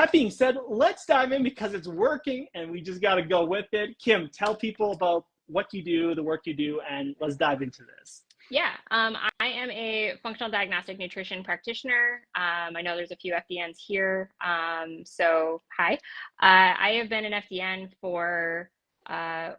that being said, let's dive in because it's working and we just got to go with it. Kim, tell people about what you do, the work you do, and let's dive into this. Yeah, I am a functional diagnostic nutrition practitioner. I know there's a few FDNs here, so hi. I have been an FDN for 5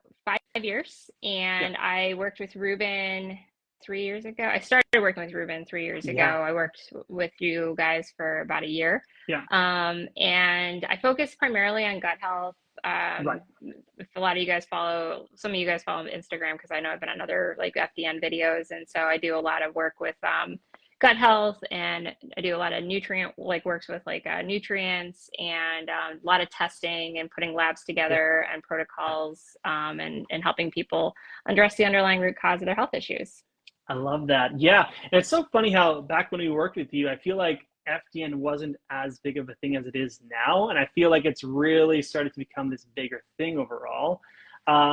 years, and I worked with Ruben 3 years ago. I started working with Ruben 3 years ago. I worked with you guys for about a year. And I focus primarily on gut health. If a lot of you guys follow, some of you guys follow Instagram because I know I've been on other like FDN videos, and so I do a lot of work with gut health, and I do a lot of nutrient works with nutrients and a lot of testing and putting labs together and protocols and helping people address the underlying root cause of their health issues. I love that. Yeah, and it's so funny how back when we worked with you, I feel like FDN wasn't as big of a thing as it is now. And I feel like it's really started to become this bigger thing overall,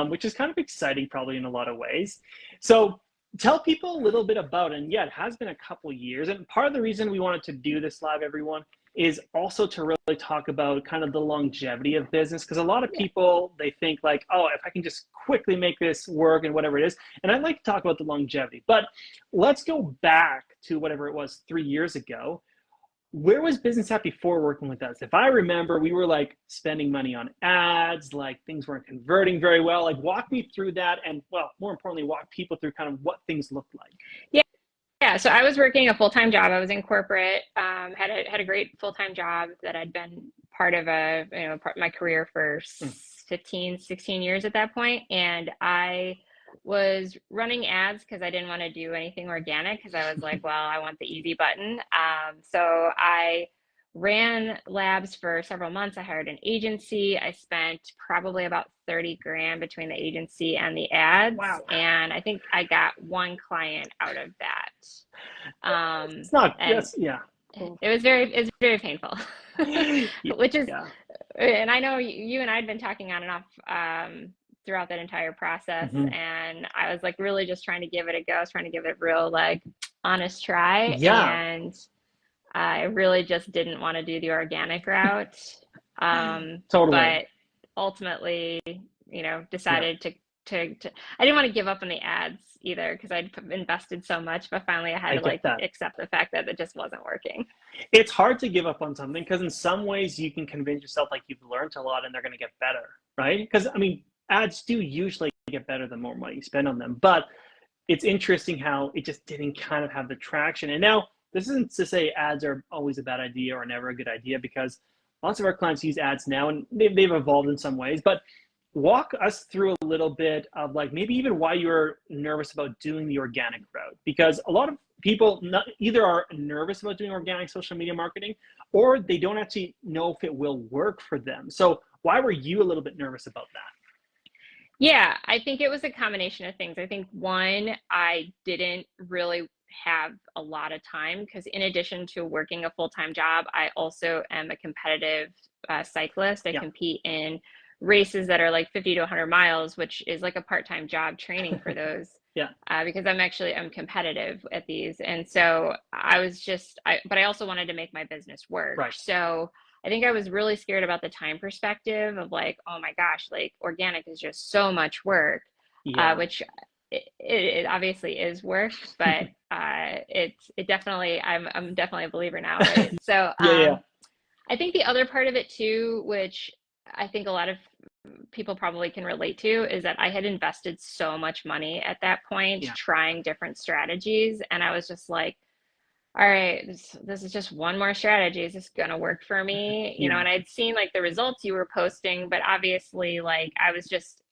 which is kind of exciting probably in a lot of ways. So tell people a little bit about it. And yeah, it has been a couple years. And part of the reason we wanted to do this live, everyone, is also to really talk about kind of the longevity of business. Because a lot of people, they think like, oh, if I can just quickly make this work and whatever it is. And I'd like to talk about the longevity. But let's go back to whatever it was 3 years ago. Where was business at before working with us? If I remember, we were like spending money on ads, like things weren't converting very well. Like walk me through that, and well, more importantly, walk people through kind of what things looked like. Yeah. So I was working a full-time job. I was in corporate, had a great full-time job that I'd been part of part of my career for 15, 16 years at that point. And I was running ads because I didn't want to do anything organic because I was like, well, I want the easy button. So I ran labs for several months. I hired an agency. I spent probably about 30 grand between the agency and the ads. Wow. And I think I got one client out of that. It's not, yes, yeah. It was very painful, which is, and I know you and I had been talking on and off throughout that entire process. And I was like really just trying to give it a go. I was trying to give it a real like honest try. And I really just didn't want to do the organic route. Totally. But ultimately, decided to I didn't want to give up on the ads either because I'd invested so much, but finally I had to accept the fact that it just wasn't working. It's hard to give up on something because in some ways you can convince yourself like you've learned a lot and they're going to get better, right? Because I mean, ads do usually get better the more money you spend on them, but it's interesting how it just didn't kind of have the traction. And now this isn't to say ads are always a bad idea or never a good idea, because lots of our clients use ads now and they've evolved in some ways. But walk us through a little bit of like maybe even why you're nervous about doing the organic route, because a lot of people either are nervous about doing organic social media marketing or they don't actually know if it will work for them. So why were you a little bit nervous about that? Yeah, I think it was a combination of things. I think one, I didn't really have a lot of time because in addition to working a full-time job, I also am a competitive cyclist. I compete in races that are like 50 to 100 miles, which is like a part-time job training for those. Because I'm competitive at these. And so but I also wanted to make my business work. Right. So I think I was really scared about the time perspective of like, oh my gosh, like organic is just so much work, which it obviously is work, but it definitely, I'm definitely a believer now. Right? So I think the other part of it too, which I think a lot of people probably can relate to, is that I had invested so much money at that point trying different strategies. And I was just like, all right, this is just one more strategy. Is this going to work for me? You know, and I'd seen like the results you were posting, but obviously like I was just,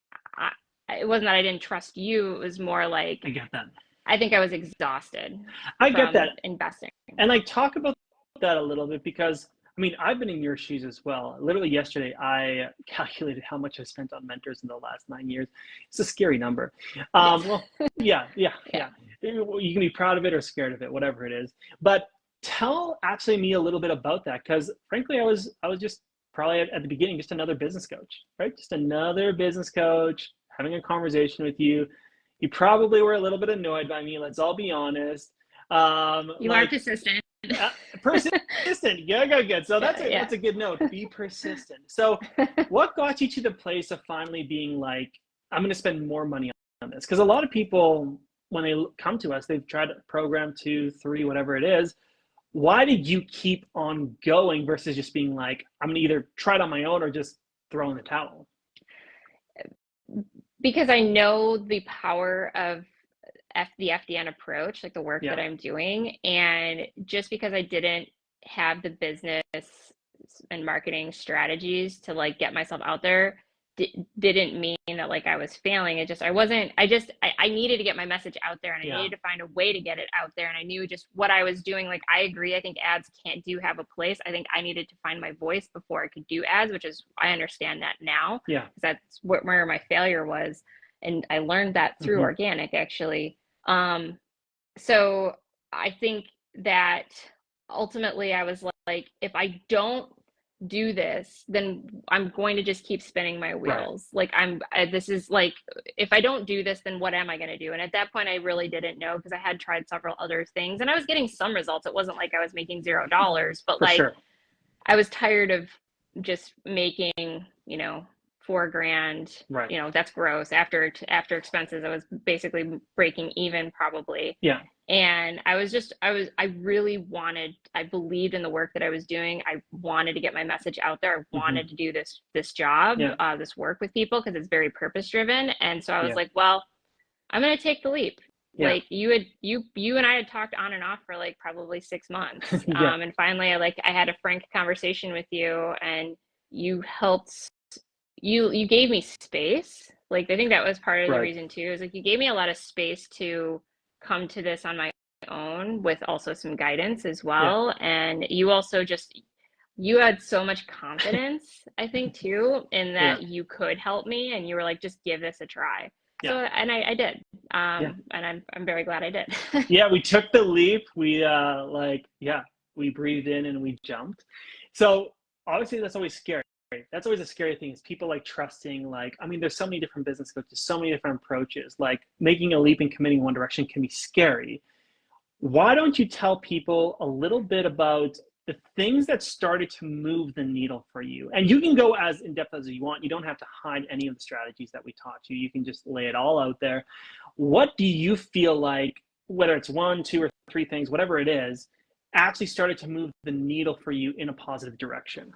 it wasn't that I didn't trust you. It was more like, I get that. I think I was exhausted. I get that. Investing. And I talk about that a little bit because I mean, I've been in your shoes as well. Literally yesterday, I calculated how much I spent on mentors in the last 9 years. It's a scary number. Well, yeah. You can be proud of it or scared of it, whatever it is. But tell actually me a little bit about that, because frankly, I was just probably at the beginning just another business coach, right? Just another business coach having a conversation with you. You probably were a little bit annoyed by me. Let's all be honest. You are persistent. Uh, persistent. Good. So Yeah, that's yeah. a good note. Be persistent. So, what got you to the place of finally being like, I'm going to spend more money on this? Because a lot of people, when they come to us, they've tried program two, three, whatever it is. Why did you keep on going versus just being like, I'm going to either try it on my own or just throw in the towel? Because I know the power of the FDN approach, like the work that Yeah. I'm doing. And just because I didn't have the business and marketing strategies to like get myself out there didn't mean that like I was failing. It just, I wasn't, I needed to get my message out there and I Yeah. needed to find a way to get it out there. And I knew just what I was doing. Like, I agree. I think ads can't do have a place. I think I needed to find my voice before I could do ads, which is, I understand that now Yeah. because that's where my failure was. And I learned that through Hmm. organic actually. Um, so I think that ultimately I was like, if I don't do this, then I'm going to just keep spinning my Right. wheels. Like this is like, if I don't do this, then what am I going to do? And at that point, I really didn't know because I had tried several other things and I was getting some results. It wasn't like I was making $0, but For like sure. I was tired of just making, 4 grand, Right. that's gross after expenses. I was basically breaking even probably. Yeah. And I really wanted, I believed in the work that I was doing. I wanted to get my message out there. I Hmm. wanted to do this job, Yeah. this work with people because it's very purpose driven. And so I was Yeah. like, well, I'm going to take the leap. Yeah. Like you and I had talked on and off for like probably 6 months. Yeah. And finally I had a frank conversation with you and you helped, you gave me space. Like, I think that was part of the Right. reason too, is like you gave me a lot of space to come to this on my own with also some guidance as Yeah. well. And you also just, you had so much confidence, I think, too, in Yeah. that you could help me and you were like, just give this a try. Yeah. So, and I did. Yeah. And I'm very glad I did. Yeah. We took the leap. We yeah, we breathed in and we jumped. So obviously that's always scary. That's always a scary thing is people like trusting, like, I mean, there's so many different business coaches, so many different approaches. Like making a leap and committing one direction can be scary. Why don't you tell people a little bit about the things that started to move the needle for you? And you can go as in depth as you want. You don't have to hide any of the strategies that we taught you. You can just lay it all out there. What do you feel like, whether it's one, two, or three things, whatever it is, actually started to move the needle for you in a positive direction?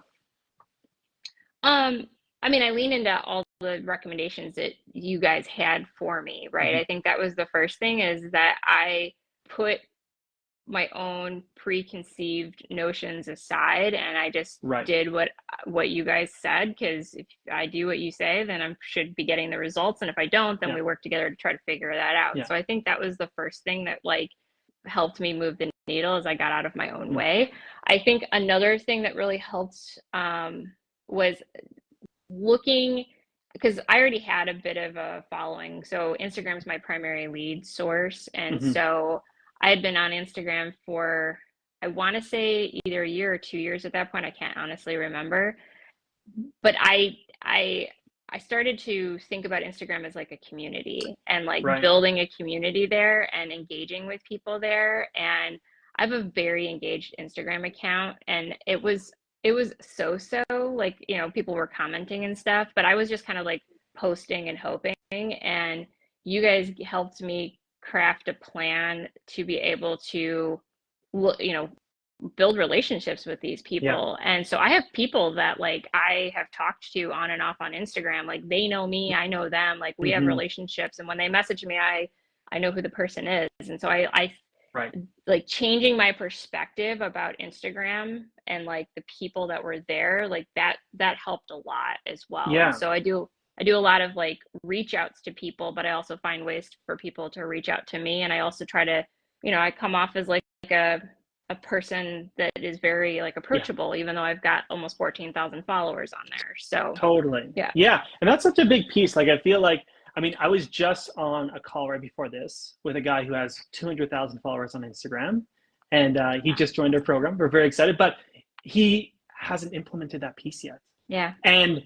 Um, I mean, I lean into all the recommendations that you guys had for me, right? Mm-hmm. I think that was the first thing is that I put my own preconceived notions aside and I just Right. did what you guys said because if I do what you say, then I should be getting the results. And if I don't, then Yeah. we work together to try to figure that out. Yeah. So I think that was the first thing that like helped me move the needle as I got out of my own Yeah. way. I think another thing that really helped was looking because I already had a bit of a following. So Instagram is my primary lead source. And Mm-hmm. so I had been on Instagram for, I want to say either a year or 2 years at that point. I can't honestly remember. But I started to think about Instagram as like a community and like Right. building a community there and engaging with people there. And I have a very engaged Instagram account and it was so like, people were commenting and stuff, but I was just kind of like posting and hoping and you guys helped me craft a plan to be able to build relationships with these Yeah. people. And so I have people that like I have talked to on and off on Instagram. Like they know me, I know them, like we have Mm-hmm. relationships. And when they message me, I know who the person is. And so I Right. like changing my perspective about Instagram and like the people that were there, like that helped a lot as well. Yeah. So I do a lot of like reach outs to people, but I also find ways for people to reach out to me. And I also try to, I come off as like a person that is very like Yeah. approachable, even though I've got almost 14,000 followers on there. So Totally. yeah. Yeah. And that's such a big piece. Like, I feel like, I mean, I was just on a call right before this with a guy who has 200,000 followers on Instagram. And he Wow. just joined our program. We're very excited, but he hasn't implemented that piece yet. Yeah. And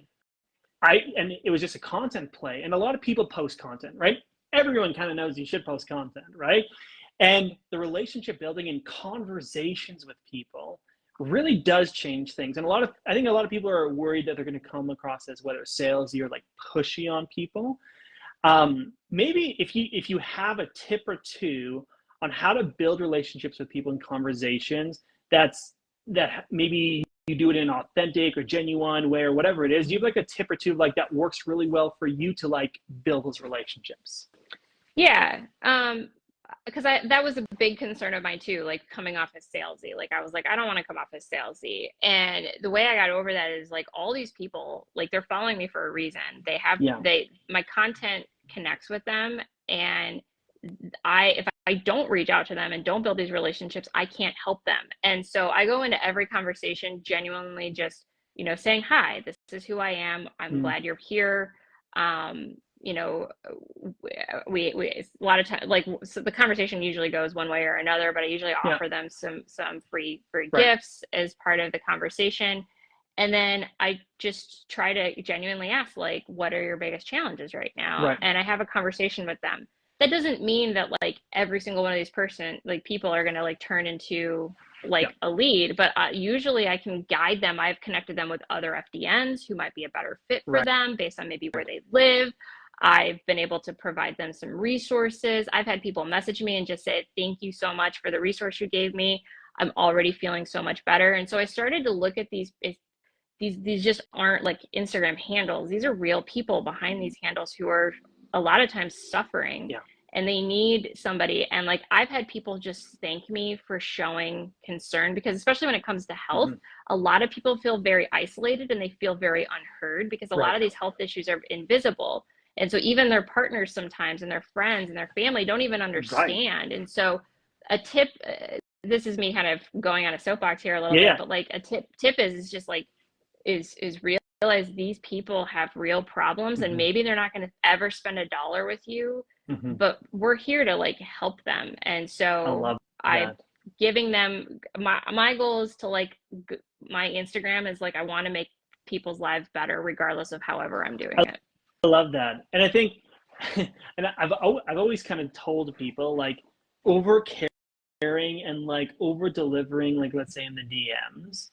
and it was just a content play. And a lot of people post content, right? Everyone kind of knows you should post content, right? And the relationship building and conversations with people really does change things. And I think a lot of people are worried that they're going to come across as whether salesy or like pushy on people. Maybe if you have a tip or two on how to build relationships with people in conversations, that maybe you do it in an authentic or genuine way or whatever it is. Do you have like a tip or two like that works really well for you to like build those relationships? Yeah. Because I that was a big concern of mine too, like coming off as salesy. Like I was like, I don't want to come off as salesy. And the way I got over that is like all these people, like they're following me for a reason. Yeah. My content connects with them, and if I don't reach out to them and don't build these relationships, I can't help them. And so I go into every conversation genuinely just, saying, hi, this is who I am. I'm Mm, glad you're here. Um, you know, we a lot of time, like, so the conversation usually goes one way or another, but I usually yeah. offer them some free Right. gifts as part of the conversation. And then I just try to genuinely ask, like, what are your biggest challenges right now? Right. And I have a conversation with them. That doesn't mean that like every single one of these people are going to like turn into Yeah. like a lead, but usually I can guide them. I've connected them with other FDNs who might be a better fit for Right. them based on maybe where they live. I've been able to provide them some resources. I've had people message me and just say, thank you so much for the resource you gave me. I'm already feeling so much better. And so I started to look at these just aren't like Instagram handles. These are real people behind these handles who are a lot of times suffering, Yeah. and they need somebody. And like I've had people just thank me for showing concern, because especially when it comes to health, Hmm. a lot of people feel very isolated and they feel very unheard because a lot Right. of these health issues are invisible. And so even their partners sometimes and their friends and their family don't even Right. understand. And so a tip, this is me kind of going on a soapbox here a little Yeah. bit, Yeah. but like a tip is just like is realize these people have real problems, and Hmm. maybe they're not going to ever spend a dollar with you, Hmm. but we're here to like help them. And I so love I that. giving them my goal is to like my Instagram is like I want to make people's lives better regardless of however I'm doing it. I love that. And I think, and I've always kind of told people like over caring and like over delivering, like let's say in the DMs,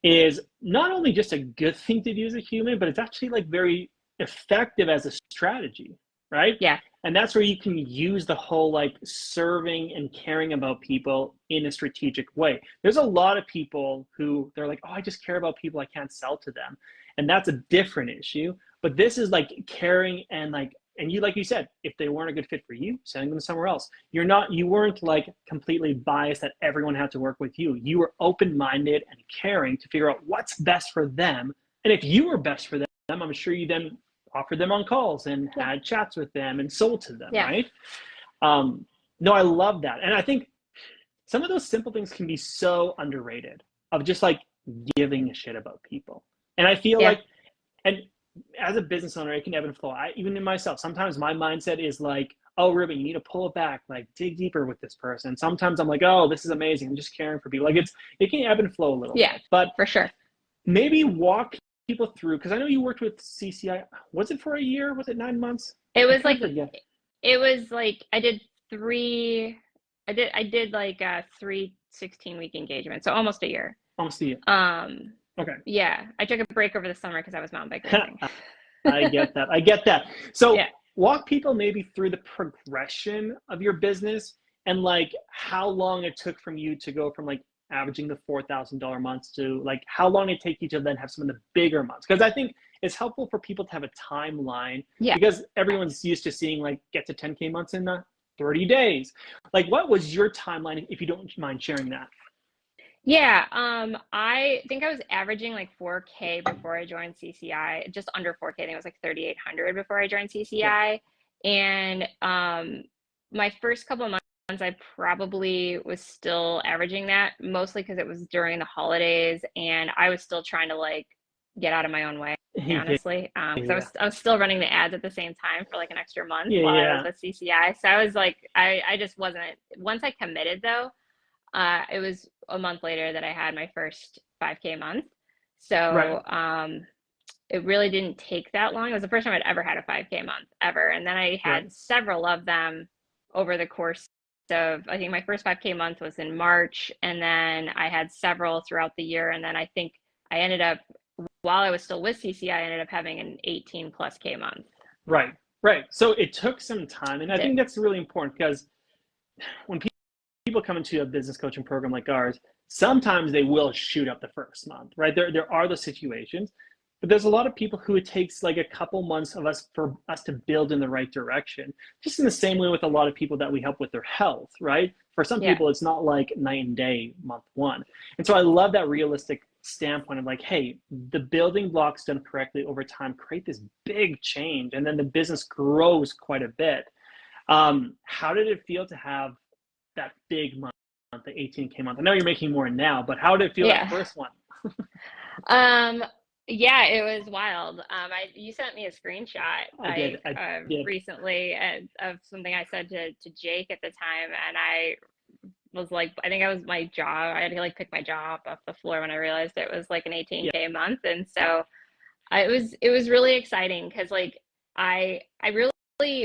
is not only just a good thing to do as a human, but it's actually like very effective as a strategy, right? Yeah. And that's where you can use the whole like serving and caring about people in a strategic way. There's a lot of people who they're like, oh, I just care about people, I can't sell to them. And that's a different issue. But this is like caring and like, and you, like you said, if they weren't a good fit for you, sending them somewhere else. You weren't like completely biased that everyone had to work with you. You were open minded and caring to figure out what's best for them. And if you were best for them, I'm sure you then offered them on calls and Yeah. had chats with them and sold to them, Yeah. right? No, I love that. And I think some of those simple things can be so underrated of just like giving a shit about people. And I feel Yeah. like, and as a business owner, it can ebb and flow. Even in myself, sometimes my mindset is like, oh, Ruben, you need to pull it back, like dig deeper with this person. Sometimes I'm like, oh, this is amazing. I'm just caring for people. Like it can ebb and flow a little Yeah. bit, but For sure. maybe walk people through, because I know you worked with CCI. Was it for a year? Was it 9 months? It I was kind of like forget. I did three I did like 3 16-week engagements, so almost a year. Almost a year. Um, Okay. yeah, I took a break over the summer because I was mountain bike racing. I get that. I get that. So Yeah. walk people maybe through the progression of your business and like how long it took from you to go from like averaging the $4,000 months to like how long it take you to then have some of the bigger months. Because I think it's helpful for people to have a timeline Yeah. because everyone's used to seeing like get to 10K months in 30 days. Like what was your timeline if you don't mind sharing that? Yeah, I think I was averaging like 4K before I joined CCI, just under 4K. I think it was like 3,800 before I joined Yeah. CCI. And my first couple of months, I probably was still averaging that, mostly because it was during the holidays and I was still trying to like get out of my own way, Yeah. honestly. Because Yeah. I was still running the ads at the same time for like an extra month Yeah. while I was Yeah. with CCI. So I was like, I just wasn't, once I committed though, it was a month later that I had my first 5K month. Right. So it really didn't take that long. It was the first time I'd ever had a 5K month ever. And then I Right. had several of them over the course of, I think my first 5K month was in March, and then I had several throughout the year. And then I think I ended up, while I was still with CCI, I ended up having an 18 plus K month. Right, right. So it took some time, and I Did. think that's really important because when people come into a business coaching program like ours, sometimes they will shoot up the first month, right? There are those situations, but there's a lot of people who it takes like a couple months of us for us to build in the right direction. Just in the same way with a lot of people that we help with their health, right? For some Yeah. people, it's not like night and day month one. And so I love that realistic standpoint of like, hey, the building blocks done correctly over time create this big change, and then the business grows quite a bit. How did it feel to have that big month, the 18K month? I know you're making more now, but how did it feel that Yeah. first one? Um, yeah, it was wild. You sent me a screenshot I did. I did. recently of something I said to Jake at the time, and I was like, I think I was my jaw. I had to like pick my jaw up off the floor when I realized it was like an Yeah. 18K month, and so it was really exciting because like I really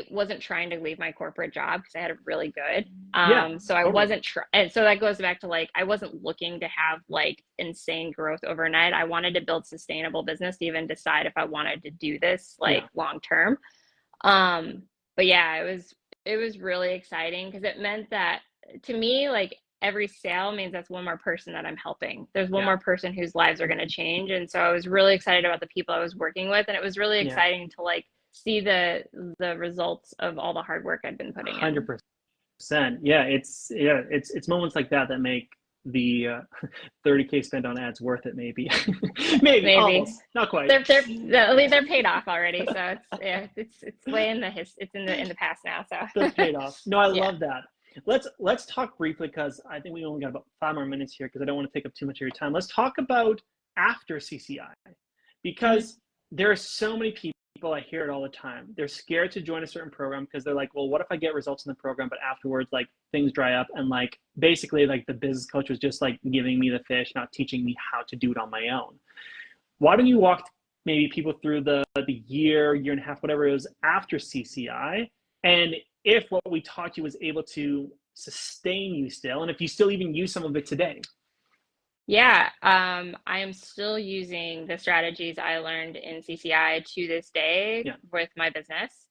wasn't trying to leave my corporate job because I had a really good. Yeah. So I Totally. wasn't try and so that goes back to like I wasn't looking to have like insane growth overnight. I wanted to build sustainable business to even decide if I wanted to do this like Yeah. long term. Um, but yeah, it was really exciting because it meant that to me, like every sale means that's one more person that I'm helping. There's one Yeah. more person whose lives are going to change. And so I was really excited about the people I was working with. And it was really Yeah. exciting to like see the results of all the hard work I'd been putting in. 100%. Yeah, it's moments like that that make the 30K spent on ads worth it. Maybe, maybe Maybe almost, not quite. they're paid off already. So it's yeah, it's way in the it's in the past now. They're So paid off. No, I yeah. love that. Let's talk briefly because I think we only got about 5 more minutes here because I don't want to take up too much of your time. Let's talk about after CCI Mhm. because there are so many people. I hear it all the time. They're scared to join a certain program because they're like, well, what if I get results in the program, but afterwards, like things dry up and like basically like the business coach was just like giving me the fish, not teaching me how to do it on my own. Why don't you walk maybe people through the year and a half, whatever it was after CCI, and if what we taught you was able to sustain you still, and if you still even use some of it today. Yeah, I am still using the strategies I learned in CCI to this day Yeah. with my business.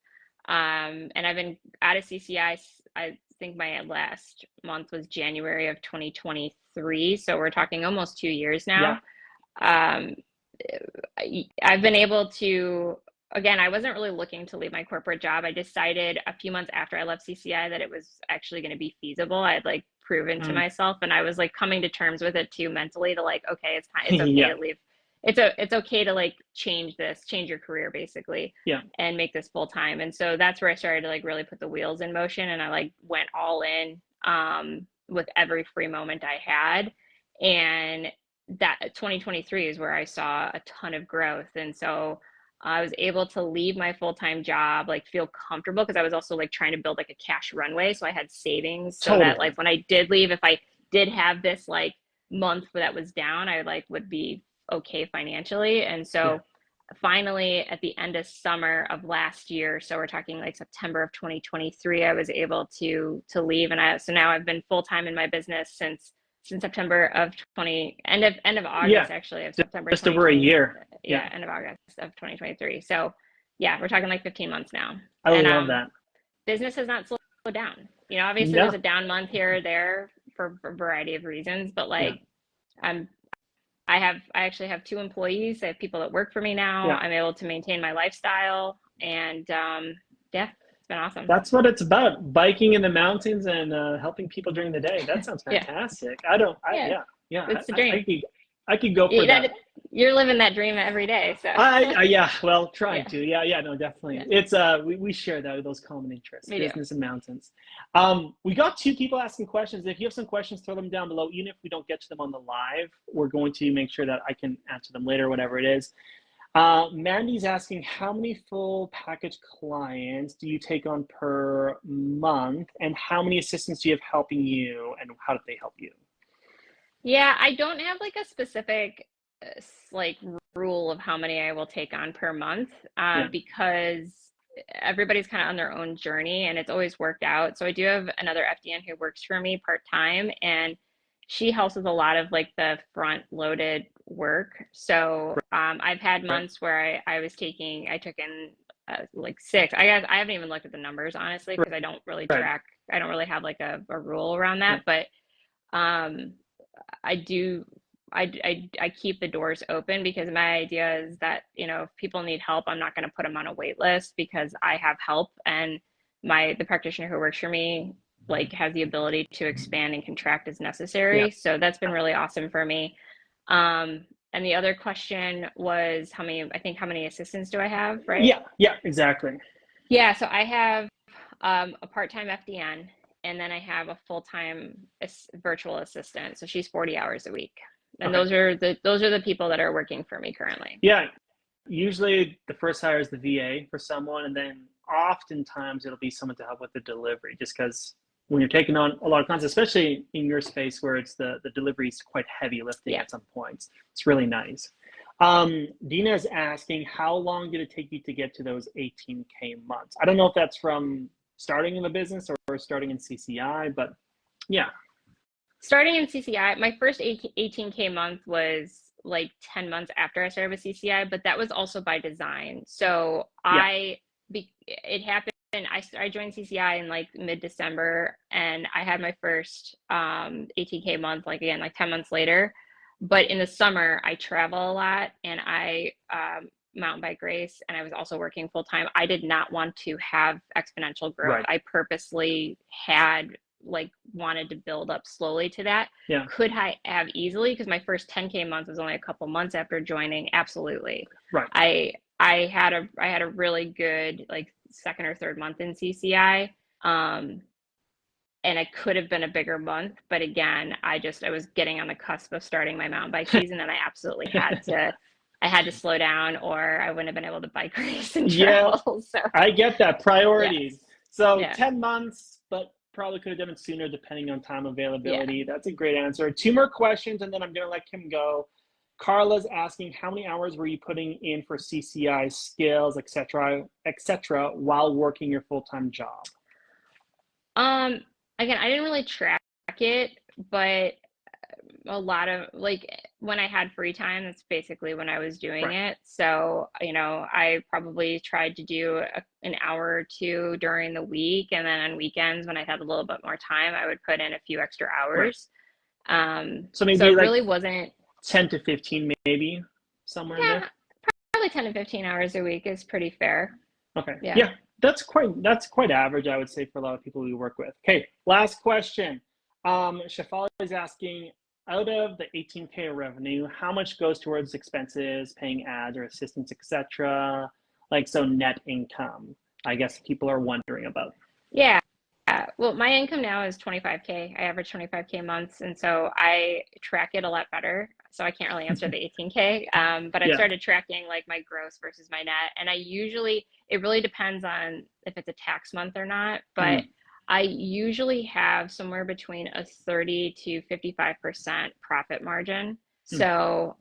And I've been out of CCI, I think my last month was January of 2023. So we're talking almost 2 years Yeah. now. Um, I've been able to, again, I wasn't really looking to leave my corporate job. I decided a few months after I left CCI that it was actually going to be feasible. I had like proven to Mm. myself, and I was like coming to terms with it too mentally to like, okay, it's okay Yeah. to leave. It's okay to like change your career basically Yeah. and make this full time. And so that's where I started to like really put the wheels in motion, and I like went all in with every free moment I had. And that 2023 is where I saw a ton of growth. And so I was able to leave my full-time job, like feel comfortable because I was also like trying to build like a cash runway. So I had savings so that Totally. like when I did leave, if I did have this like month that was down, I like would be okay financially. And Yeah. so finally at the end of summer of last year, so we're talking like September of 2023, I was able to leave. And so now I've been full-time in my business since September of 20 end of Yeah. August actually of September Just over a 2020. year. Yeah. Yeah, end of August of 2023. So yeah, we're talking like 15 months now. I And love that. business has not slowed down. Obviously there's No. a down month here or there for a variety of reasons, but Yeah. like I'm I actually have 2 employees. I have people that work for me now. Yeah. I'm able to maintain my lifestyle, and yeah, it's been awesome. That's what it's about. Biking in the mountains and helping people during the day. That sounds Yeah, fantastic. I don't, I, yeah, yeah, yeah. it's the I dream. I could go for Yeah, that. you're living that dream every day. So Yeah, well, trying yeah, to. Yeah, yeah, no, definitely. yeah, It's we share those common interests, we do. business and mountains. We got two people asking questions. If you have some questions, throw them down below. Even if we don't get to them on the live, we're going to make sure that I can answer them later, whatever it is. Mandy's asking, how many full package clients do you take on per month, and how many assistants do you have helping you, and how do they help you? Yeah, I don't have like a specific like rule of how many I will take on per month Yeah, because everybody's kind of on their own journey and it's always worked out. So I do have another FDN who works for me part-time, and she helps with a lot of like the front loaded work. So I've had Right. months where I took in like six. I guess I haven't even looked at the numbers honestly Right. because I don't really Right. track, I don't really have like a rule around Yeah. that, but um, I do I keep the doors open because my idea is that, you know, if people need help, I'm not going to put them on a wait list because I have help, and the practitioner who works for me like has the ability to expand and contract as Yeah. necessary. So that's been really awesome for me. And the other question was how many assistants do I have, right? Yeah. Yeah. Exactly. Yeah, so I have a part-time FDN, and then I have a full-time virtual assistant. So she's 40 hours a week. And Okay. those are the people that are working for me currently. Yeah. Usually the first hire is the VA for someone, and then oftentimes it'll be someone to help with the delivery, just because when you're taking on a lot of clients, especially in your space where it's the delivery is quite heavy lifting Yeah. at some points, it's really nice. Dina is asking, how long did it take you to get to those 18K months? I don't know if that's from starting in the business or starting in CCI, but yeah. Starting in CCI, my first 18K month was like 10 months after I started with CCI, but that was also by design. So Yeah. it happened. I joined CCI in like mid-December, and I had my first 18K month, like again, like 10 months later. But in the summer, I travel a lot, and I mountain bike race, and I was also working full time. I did not want to have exponential growth. Right. I purposely had like wanted to build up slowly to that. Yeah. Could I have easily? Because my first 10K month was only a couple months after joining. Absolutely. Right. I had a really good like second or third month in CCI. And it could have been a bigger month, but again, I was getting on the cusp of starting my mountain bike season, and I had to slow down, or I wouldn't have been able to bike race and Yeah, travel. So I get that. yeah, Priorities. So yeah, 10 months, but probably could have done it sooner depending on time yeah. availability. That's a great answer. Two more questions, and then I'm going to let Kim go. Carla's asking, how many hours were you putting in for CCI skills, et cetera, while working your full-time job? Um, Again, I didn't really track it, but a lot of like when I had free time, that's basically when I was doing Right. it. So, you know, I probably tried to do an hour or two during the week, and then on weekends when I had a little bit more time, I would put in a few extra Right. hours. So So maybe it like really wasn't, 10 to 15, maybe somewhere in there. yeah, probably 10 to 15 hours a week is pretty fair. Okay. Yeah. Yeah, that's quite average, I would say, for a lot of people we work with. Okay, last question. Shafali is asking, out of the 18K revenue, how much goes towards expenses, paying ads or assistants, etc.? Like, so net income, I guess people are wondering about. Yeah. Well, my income now is 25K. I average 25K months, and so I track it a lot better. So I can't really answer the 18K, but I've Yeah. started tracking like my gross versus my net, and it really depends on if it's a tax month or not, but Mm, I usually have somewhere between a 30 to 55% profit margin. mm. So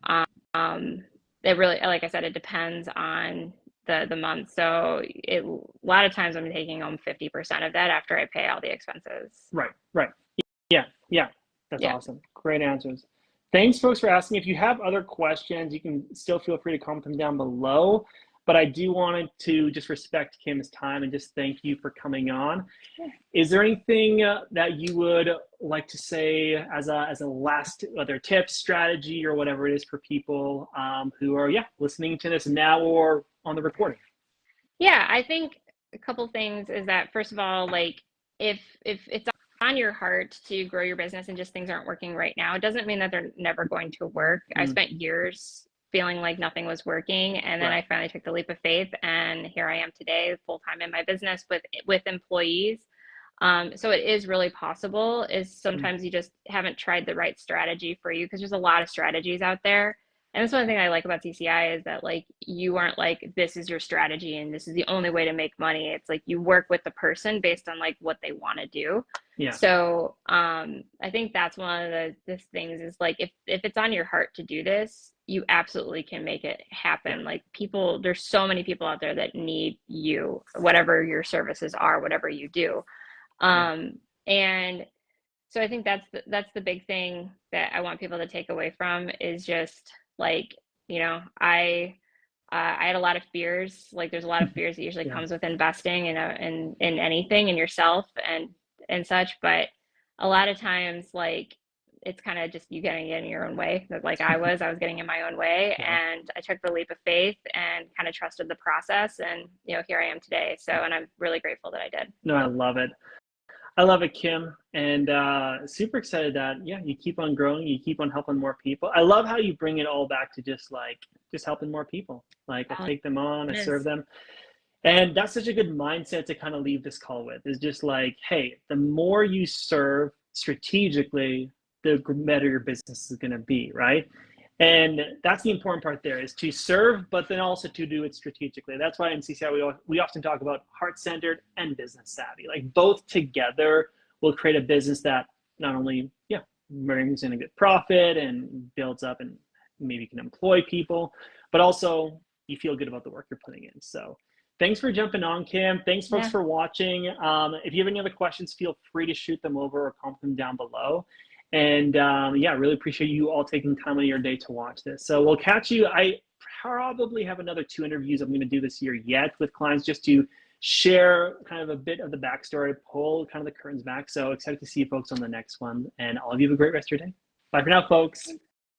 it really, like I said, it depends on the month. So a lot of times I'm taking home 50% of that after I pay all the expenses. Right, right. Yeah, yeah. That's Yeah. awesome. Great answers. Thanks, folks, for asking. If you have other questions, you can still feel free to comment them down below. But I do want to just respect Kim's time and just thank you for coming on. Is there anything that you would like to say as a last, whether tips, strategy, or whatever it is for people who are listening to this now or on the recording? Yeah, I think a couple things is that first of all, like if it's on your heart to grow your business and just things aren't working right now, it doesn't mean that they're never going to work. I Mm, spent years feeling like nothing was working, and then right. I finally took the leap of faith, and here I am today, full time in my business with employees. So it is really possible. Is Mm, sometimes you just haven't tried the right strategy for you because there's a lot of strategies out there. And that's one thing I like about CCI is that like you aren't like this is your strategy and this is the only way to make money. It's like you work with the person based on like what they want to do. yeah. So I think that's one of the things is like if it's on your heart to do this, you absolutely can make it Yeah. happen. Like people, there's so many people out there that need you, whatever your services are, whatever you do. Yeah. And so I think that's the big thing that I want people to take away from is just like, I had a lot of fears. Like there's a lot of fears that usually Yeah. comes with investing in anything in yourself and such, but a lot of times like it's kind of just you getting in your own way. Like I was getting in my own way, Yeah. and I took the leap of faith and kind of trusted the process, and here I am today. So, and I'm really grateful that I did. No, I love it. I love it, Kim, and super excited that yeah, you keep on growing, you keep on helping more people. I love how you bring it all back to just helping more people. Like I Oh, take them on, I it serve is. them, and that's such a good mindset to kind of leave this call with. Is just like, hey, the more you serve strategically, the better your business is going to be, right? And that's the important part there is to serve, but then also to do it strategically. That's why in CCI we often talk about heart centered and business savvy. Like both together will create a business that not only, yeah, brings in a good profit and builds up and maybe can employ people, but also you feel good about the work you're putting in. So thanks for jumping on, Kim. Thanks, folks, Yeah. for watching. If you have any other questions, feel free to shoot them over or comment them down below. And yeah, really appreciate you all taking time out of your day to watch this. So we'll catch you. I probably have another 2 interviews I'm going to do this year yet with clients just to share kind of a bit of the backstory, pull kind of the curtains back. So excited to see you folks on the next one. And all of you have a great rest of your day. Bye for now, folks.